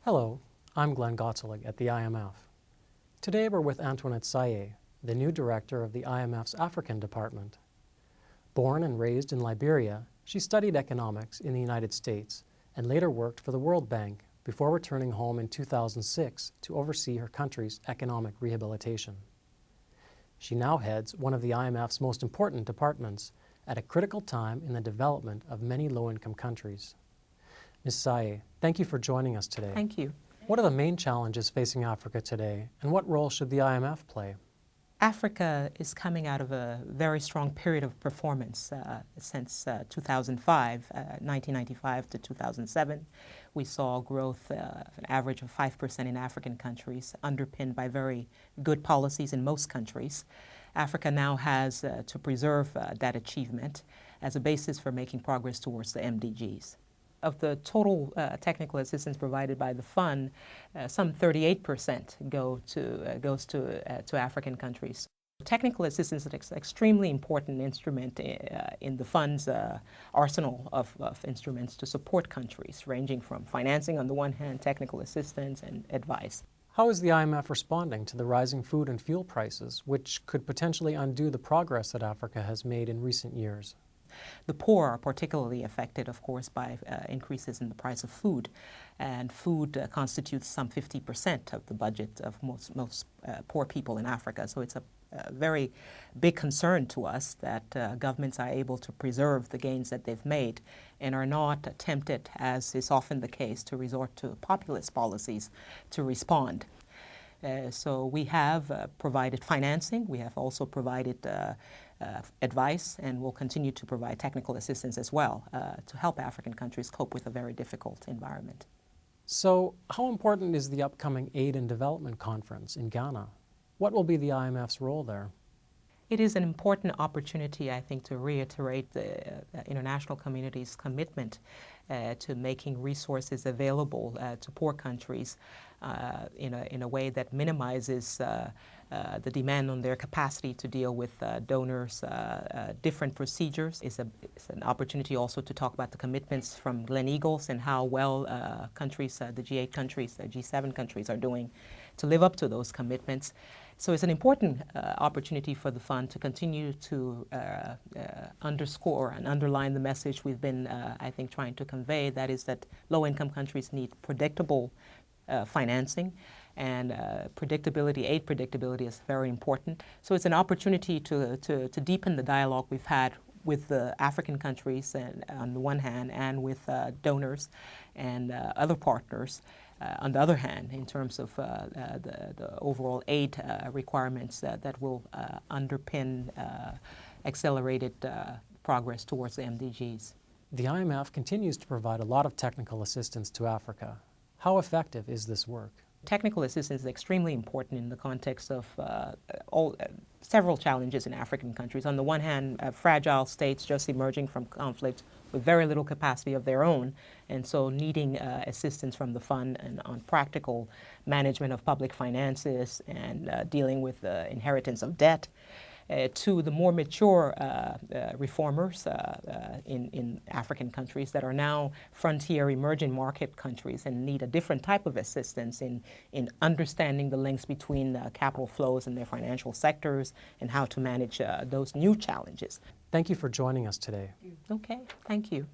Hello, I'm Glenn Gottselig at the IMF. Today we're with Antoinette Sayeh, the new director of the IMF's African Department. Born and raised in Liberia, she studied economics in the United States and later worked for the World Bank before returning home in 2006 to oversee her country's economic rehabilitation. She now heads one of the IMF's most important departments at a critical time in the development of many low-income countries. Ms. Sayeh, thank you for joining us today. Thank you. What are the main challenges facing Africa today, and what role should the IMF play? Africa is coming out of a very strong period of performance since 2005, 1995 to 2007. We saw growth of an average of 5% in African countries, underpinned by very good policies in most countries. Africa now has to preserve that achievement as a basis for making progress towards the MDGs. Of the total technical assistance provided by the fund, some 38% goes to African countries. Technical assistance is an extremely important instrument in the fund's arsenal of instruments to support countries, ranging from financing on the one hand, technical assistance, and advice. How is the IMF responding to the rising food and fuel prices, which could potentially undo the progress that Africa has made in recent years? The poor are particularly affected, of course, by increases in the price of food, and food constitutes some 50% of the budget of most poor people in Africa. So it's a very big concern to us that governments are able to preserve the gains that they've made and are not tempted, as is often the case, to resort to populist policies to respond. So we have provided financing. We have also provided advice, and will continue to provide technical assistance as well to help African countries cope with a very difficult environment. So how important is the upcoming Aid and Development Conference in Ghana? What will be the IMF's role there? It is an important opportunity, I think, to reiterate the international community's commitment to making resources available to poor countries in a way that minimizes the demand on their capacity to deal with donors' different procedures. It's an opportunity also to talk about the commitments from Glen Eagles and how well countries, the G8 countries, the G7 countries are doing to live up to those commitments. So it's an important opportunity for the fund to continue to underscore and underline the message we've been, I think, trying to convey, that is that low-income countries need predictable financing, and predictability, aid predictability is very important. So it's an opportunity to deepen the dialogue we've had with the African countries and, on the one hand, and with donors and other partners on the other hand, in terms of the overall aid requirements that will underpin accelerated progress towards the MDGs. The IMF continues to provide a lot of technical assistance to Africa. How effective is this work? Technical assistance is extremely important in the context of several challenges in African countries. On the one hand, fragile states just emerging from conflict with very little capacity of their own, and so needing assistance from the fund and on practical management of public finances and dealing with the inheritance of debt. To the more mature reformers in African countries that are now frontier emerging market countries and need a different type of assistance in understanding the links between capital flows and their financial sectors and how to manage those new challenges. Thank you for joining us today. Okay, thank you.